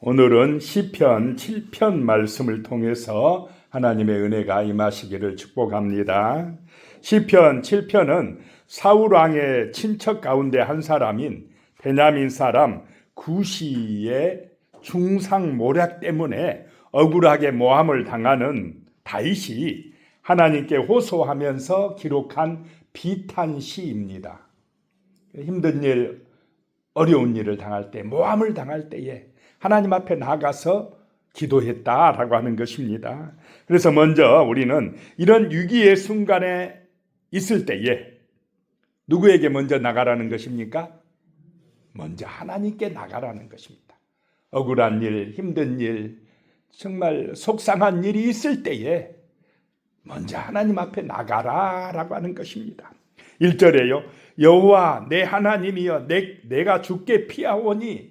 오늘은 시편 7편 말씀을 통해서 하나님의 은혜가 임하시기를 축복합니다. 시편 7편은 사울 왕의 친척 가운데 한 사람인 베냐민 사람 구시의 중상 모략 때문에 억울하게 모함을 당하는 다윗이 하나님께 호소하면서 기록한 비탄시입니다. 힘든 일, 어려운 일을 당할 때, 모함을 당할 때에 하나님 앞에 나가서 기도했다라고 하는 것입니다. 그래서 먼저 우리는 이런 위기의 순간에 있을 때에 누구에게 먼저 나가라는 것입니까? 먼저 하나님께 나가라는 것입니다. 억울한 일, 힘든 일, 정말 속상한 일이 있을 때에 먼저 하나님 앞에 나가라라고 하는 것입니다. 1절에요. 여호와 내 하나님이여 내가 주께 피하오니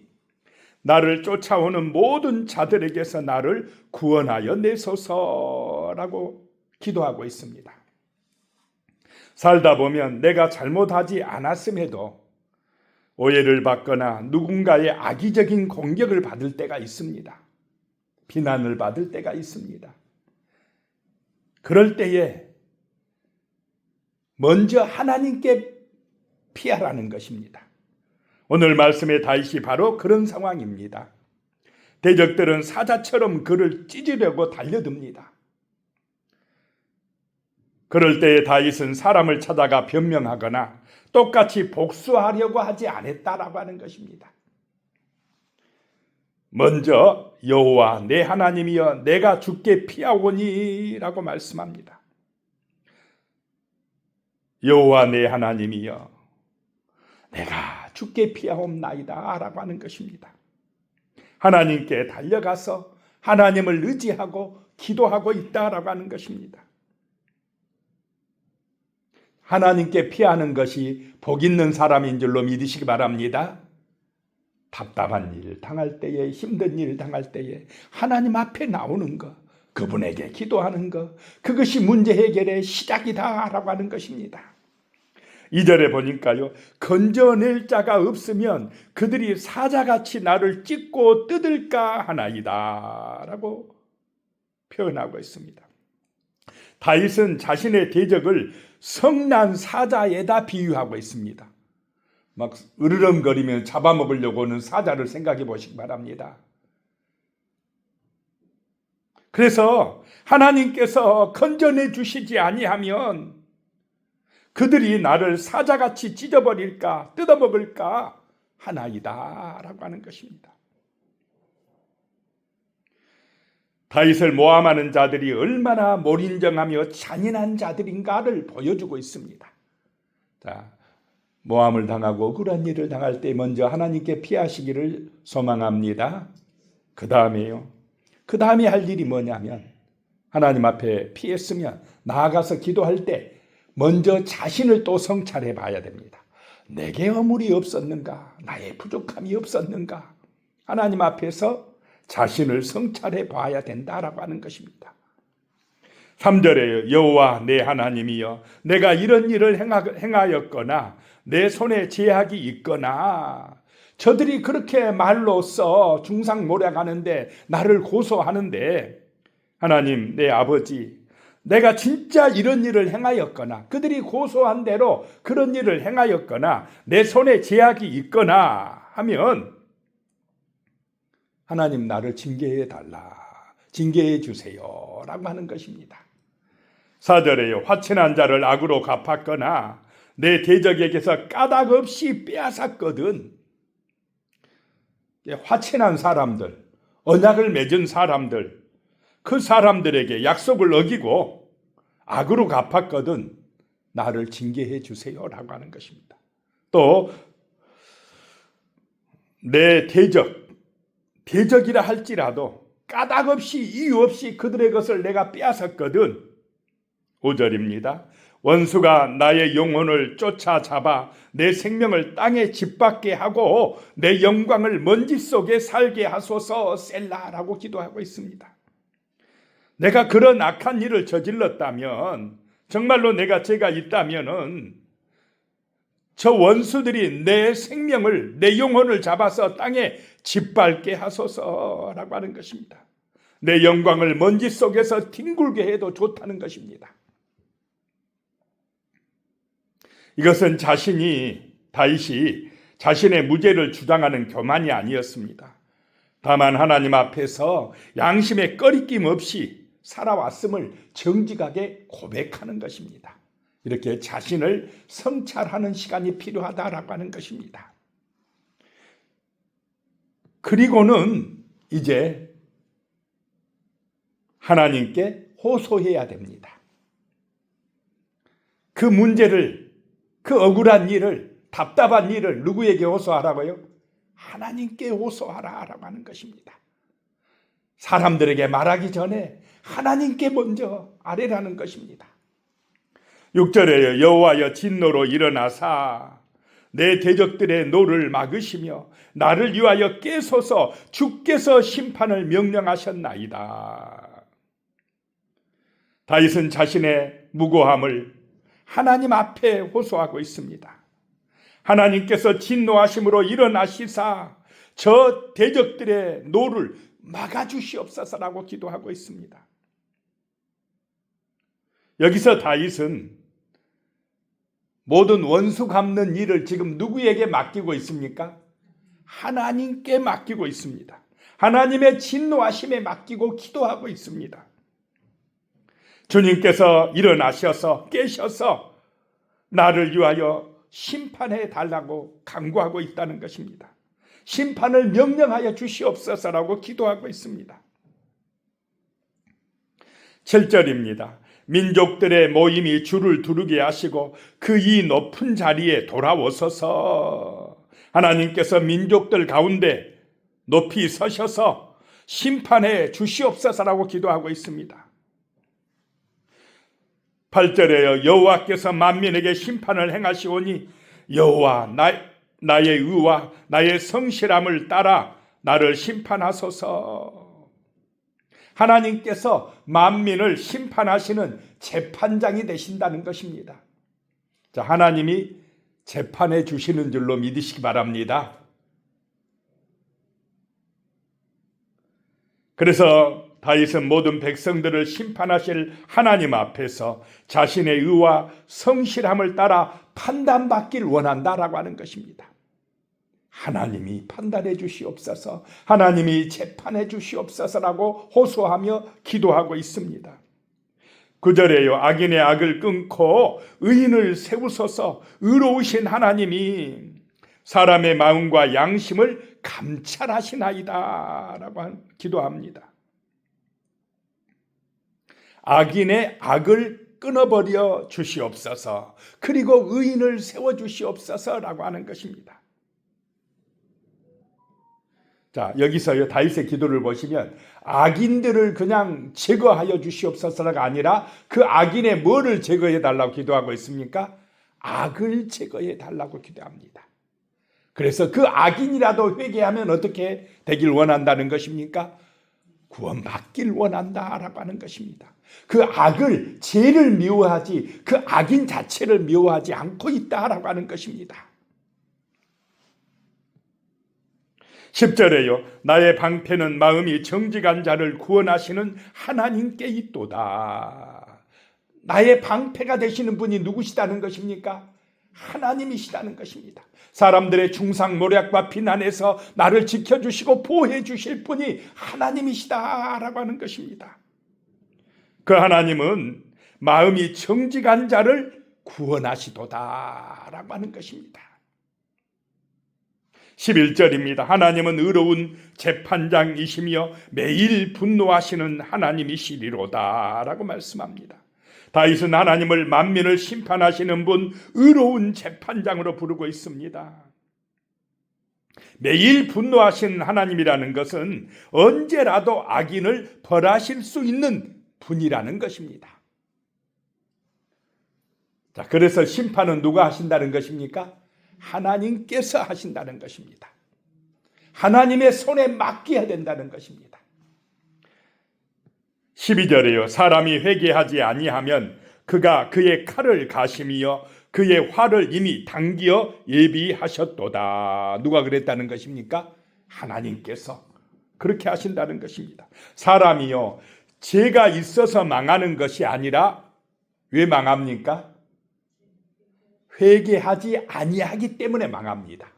나를 쫓아오는 모든 자들에게서 나를 구원하여 내소서라고 기도하고 있습니다. 살다 보면 내가 잘못하지 않았음에도 오해를 받거나 누군가의 악의적인 공격을 받을 때가 있습니다. 비난을 받을 때가 있습니다. 그럴 때에 먼저 하나님께 피하라는 것입니다. 오늘 말씀의 다윗이 바로 그런 상황입니다. 대적들은 사자처럼 그를 찢으려고 달려듭니다. 그럴 때 다윗은 사람을 찾아가 변명하거나 똑같이 복수하려고 하지 않았다라고 하는 것입니다. 먼저 여호와 내 하나님이여 내가 주께 피하오니 라고 말씀합니다. 여호와 내 하나님이여 내가 주께 피하옵나이다 라고 하는 것입니다. 하나님께 달려가서 하나님을 의지하고 기도하고 있다라고 하는 것입니다. 하나님께 피하는 것이 복 있는 사람인 줄로 믿으시기 바랍니다. 답답한 일 당할 때에, 힘든 일 당할 때에 하나님 앞에 나오는 것, 그분에게 기도하는 것, 그것이 문제 해결의 시작이다라고 하는 것입니다. 2절에 보니까요, 건져낼 자가 없으면 그들이 사자같이 나를 찢고 뜯을까 하나이다 라고 표현하고 있습니다. 다윗은 자신의 대적을 성난 사자에다 비유하고 있습니다. 막 으르렁거리며 잡아먹으려고 하는 사자를 생각해 보시기 바랍니다. 그래서 하나님께서 건져내 주시지 아니하면 그들이 나를 사자같이 찢어버릴까 뜯어먹을까 하나이다 라고 하는 것입니다. 다윗을 모함하는 자들이 얼마나 몰인정하며 잔인한 자들인가를 보여주고 있습니다. 자, 모함을 당하고 억울한 일을 당할 때 먼저 하나님께 피하시기를 소망합니다. 그 다음에 할 일이 뭐냐면 하나님 앞에 피했으면 나아가서 기도할 때 먼저 자신을 또 성찰해 봐야 됩니다. 내게 허물이 없었는가? 나의 부족함이 없었는가? 하나님 앞에서 자신을 성찰해 봐야 된다라고 하는 것입니다. 3절에 여호와 내 하나님이여 내가 이런 일을 행하였거나 내 손에 제약이 있거나 저들이 그렇게 말로써 중상모략하는데 나를 고소하는데 하나님 내 아버지 내가 진짜 이런 일을 행하였거나 그들이 고소한 대로 그런 일을 행하였거나 내 손에 제약이 있거나 하면 하나님 나를 징계해 달라, 징계해 주세요 라고 하는 것입니다. 4절에요 화친한 자를 악으로 갚았거나 내 대적에게서 까닭 없이 빼앗았거든. 화친한 사람들, 언약을 맺은 사람들, 그 사람들에게 약속을 어기고 악으로 갚았거든 나를 징계해 주세요 라고 하는 것입니다. 또 내 대적이라 할지라도 까닭 없이 이유 없이 그들의 것을 내가 빼앗았거든. 5절입니다. 원수가 나의 영혼을 쫓아잡아 내 생명을 땅에 짓밟게 하고 내 영광을 먼지 속에 살게 하소서 셀라라고 기도하고 있습니다. 내가 그런 악한 일을 저질렀다면 정말로 내가 죄가 있다면은 저 원수들이 내 생명을, 내 영혼을 잡아서 땅에 짓밟게 하소서라고 하는 것입니다. 내 영광을 먼지 속에서 뒹굴게 해도 좋다는 것입니다. 이것은 다윗이 자신의 무죄를 주장하는 교만이 아니었습니다. 다만 하나님 앞에서 양심의 꺼리낌 없이 살아왔음을 정직하게 고백하는 것입니다. 이렇게 자신을 성찰하는 시간이 필요하다라고 하는 것입니다. 그리고는 이제 하나님께 호소해야 됩니다. 그 문제를, 그 억울한 일을, 답답한 일을 누구에게 호소하라고요? 하나님께 호소하라라고 하는 것입니다. 사람들에게 말하기 전에 하나님께 먼저 아뢰라는 것입니다. 6절에 여호와여 진노로 일어나사 내 대적들의 노를 막으시며 나를 위하여 깨소서 주께서 심판을 명령하셨나이다. 다윗은 자신의 무고함을 하나님 앞에 호소하고 있습니다. 하나님께서 진노하심으로 일어나시사 저 대적들의 노를 막아주시옵소서라고 기도하고 있습니다. 여기서 다윗은 모든 원수 갚는 일을 지금 누구에게 맡기고 있습니까? 하나님께 맡기고 있습니다. 하나님의 진노하심에 맡기고 기도하고 있습니다. 주님께서 일어나셔서 깨셔서 나를 위하여 심판해 달라고 간구하고 있다는 것입니다. 심판을 명령하여 주시옵소서라고 기도하고 있습니다. 7절입니다. 민족들의 모임이 주를 두르게 하시고 그 이 높은 자리에 돌아오소서. 하나님께서 민족들 가운데 높이 서셔서 심판해 주시옵소서라고 기도하고 있습니다. 8절에요. 여호와께서 만민에게 심판을 행하시오니 여호와 나의 의와 나의 성실함을 따라 나를 심판하소서. 하나님께서 만민을 심판하시는 재판장이 되신다는 것입니다. 자, 하나님이 재판해 주시는 줄로 믿으시기 바랍니다. 그래서 다윗은 모든 백성들을 심판하실 하나님 앞에서 자신의 의와 성실함을 따라 판단받길 원한다라고 하는 것입니다. 하나님이 판단해 주시옵소서, 하나님이 재판해 주시옵소서라고 호소하며 기도하고 있습니다. 9절에요. 악인의 악을 끊고 의인을 세우소서. 의로우신 하나님이 사람의 마음과 양심을 감찰하시나이다 라고 기도합니다. 악인의 악을 끊어버려 주시옵소서, 그리고 의인을 세워주시옵소서라고 하는 것입니다. 자, 여기서 다윗의 기도를 보시면 악인들을 그냥 제거하여 주시옵소서가 아니라 그 악인의 뭐를 제거해 달라고 기도하고 있습니까? 악을 제거해 달라고 기도합니다. 그래서 그 악인이라도 회개하면 어떻게 되길 원한다는 것입니까? 구원받길 원한다라고 하는 것입니다. 그 악을, 죄를 미워하지 그 악인 자체를 미워하지 않고 있다라고 하는 것입니다. 10절에요. 나의 방패는 마음이 정직한 자를 구원하시는 하나님께 있도다. 나의 방패가 되시는 분이 누구시다는 것입니까? 하나님이시다는 것입니다. 사람들의 중상모략과 비난에서 나를 지켜주시고 보호해 주실 분이 하나님이시다라고 하는 것입니다. 그 하나님은 마음이 정직한 자를 구원하시도다라고 하는 것입니다. 11절입니다. 하나님은 의로운 재판장이시며 매일 분노하시는 하나님이시리로다 라고 말씀합니다. 다윗은 하나님을 만민을 심판하시는 분, 의로운 재판장으로 부르고 있습니다. 매일 분노하시는 하나님이라는 것은 언제라도 악인을 벌하실 수 있는 분이라는 것입니다. 자, 그래서 심판은 누가 하신다는 것입니까? 하나님께서 하신다는 것입니다. 하나님의 손에 맡겨야 된다는 것입니다. 12절에요. 사람이 회개하지 아니하면 그가 그의 칼을 가시며 그의 화를 이미 당기어 예비하셨도다. 누가 그랬다는 것입니까? 하나님께서 그렇게 하신다는 것입니다. 사람이요, 죄가 있어서 망하는 것이 아니라 왜 망합니까? 회개하지 아니하기 때문에 망합니다.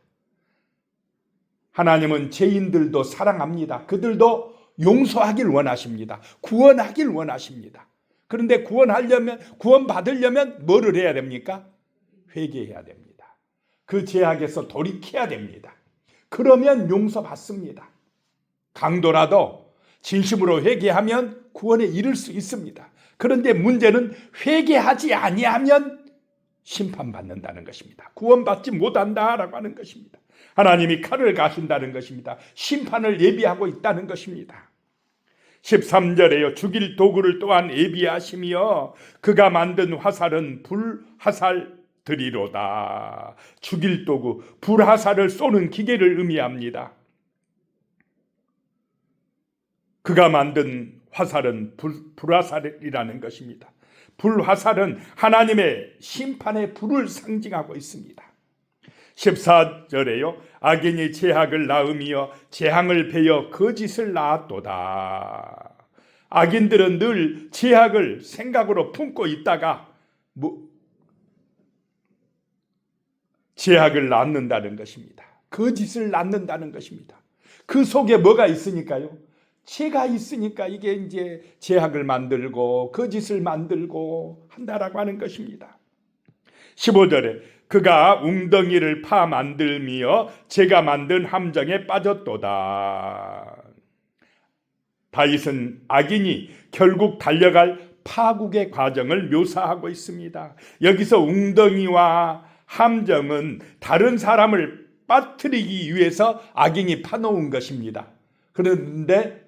하나님은 죄인들도 사랑합니다. 그들도 용서하길 원하십니다. 구원하길 원하십니다. 그런데 구원받으려면 뭐를 해야 됩니까? 회개해야 됩니다. 그 죄악에서 돌이켜야 됩니다. 그러면 용서받습니다. 강도라도 진심으로 회개하면 구원에 이를 수 있습니다. 그런데 문제는 회개하지 아니하면 심판받는다는 것입니다. 구원받지 못한다라고 하는 것입니다. 하나님이 칼을 가신다는 것입니다. 심판을 예비하고 있다는 것입니다. 13절에요. 죽일 도구를 또한 예비하시며 그가 만든 화살은 불화살들이로다. 죽일 도구, 불화살을 쏘는 기계를 의미합니다. 그가 만든 화살은 불화살이라는 것입니다. 불화살은 하나님의 심판의 불을 상징하고 있습니다. 14절에요. 악인이 죄악을 낳으며 재앙을 베어 거짓을 낳았도다. 악인들은 늘 죄악을 생각으로 품고 있다가 죄악을 낳는다는 것입니다. 거짓을 낳는다는 것입니다. 그 속에 뭐가 있으니까요? 죄가 있으니까 이게 이제 죄악을 만들고 거짓을 만들고 한다라고 하는 것입니다. 15절에 그가 웅덩이를 파 만들며 제가 만든 함정에 빠졌도다. 다윗은 악인이 결국 달려갈 파국의 과정을 묘사하고 있습니다. 여기서 웅덩이와 함정은 다른 사람을 빠뜨리기 위해서 악인이 파놓은 것입니다. 그런데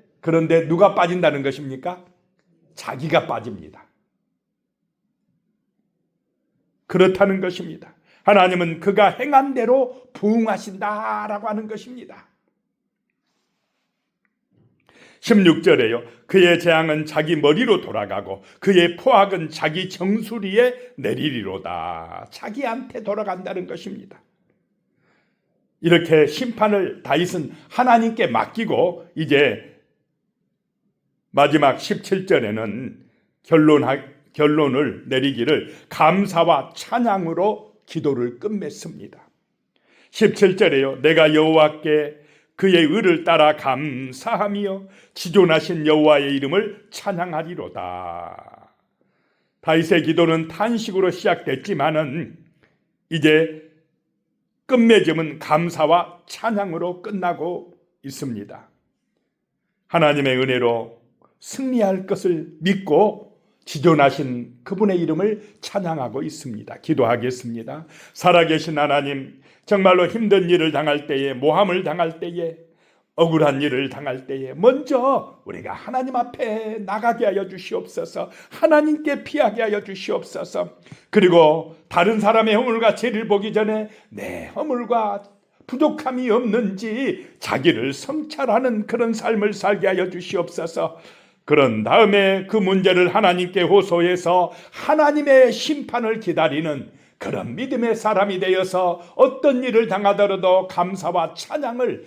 누가 빠진다는 것입니까? 자기가 빠집니다. 그렇다는 것입니다. 하나님은 그가 행한 대로 부응하신다라고 하는 것입니다. 16절에요. 그의 재앙은 자기 머리로 돌아가고 그의 포악은 자기 정수리에 내리리로다. 자기한테 돌아간다는 것입니다. 이렇게 심판을 다윗은 하나님께 맡기고 이제 마지막 17절에는 결론을 내리기를 감사와 찬양으로 기도를 끝맺습니다. 17절에요. 내가 여호와께 그의 의를 따라 감사하며 지존하신 여호와의 이름을 찬양하리로다. 다윗의 기도는 탄식으로 시작됐지만은 이제 끝맺음은 감사와 찬양으로 끝나고 있습니다. 하나님의 은혜로 승리할 것을 믿고 지존하신 그분의 이름을 찬양하고 있습니다. 기도하겠습니다. 살아계신 하나님, 정말로 힘든 일을 당할 때에, 모함을 당할 때에, 억울한 일을 당할 때에 먼저 우리가 하나님 앞에 나가게 하여 주시옵소서. 하나님께 피하게 하여 주시옵소서. 그리고 다른 사람의 허물과 죄를 보기 전에 내 허물과 부족함이 없는지 자기를 성찰하는 그런 삶을 살게 하여 주시옵소서. 그런 다음에 그 문제를 하나님께 호소해서 하나님의 심판을 기다리는 그런 믿음의 사람이 되어서 어떤 일을 당하더라도 감사와 찬양을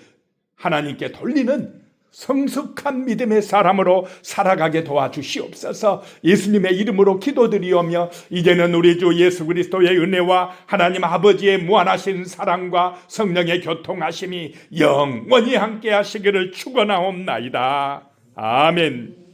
하나님께 돌리는 성숙한 믿음의 사람으로 살아가게 도와주시옵소서. 예수님의 이름으로 기도드리오며 이제는 우리 주 예수 그리스도의 은혜와 하나님 아버지의 무한하신 사랑과 성령의 교통하심이 영원히 함께 하시기를 축원하옵나이다. 아멘.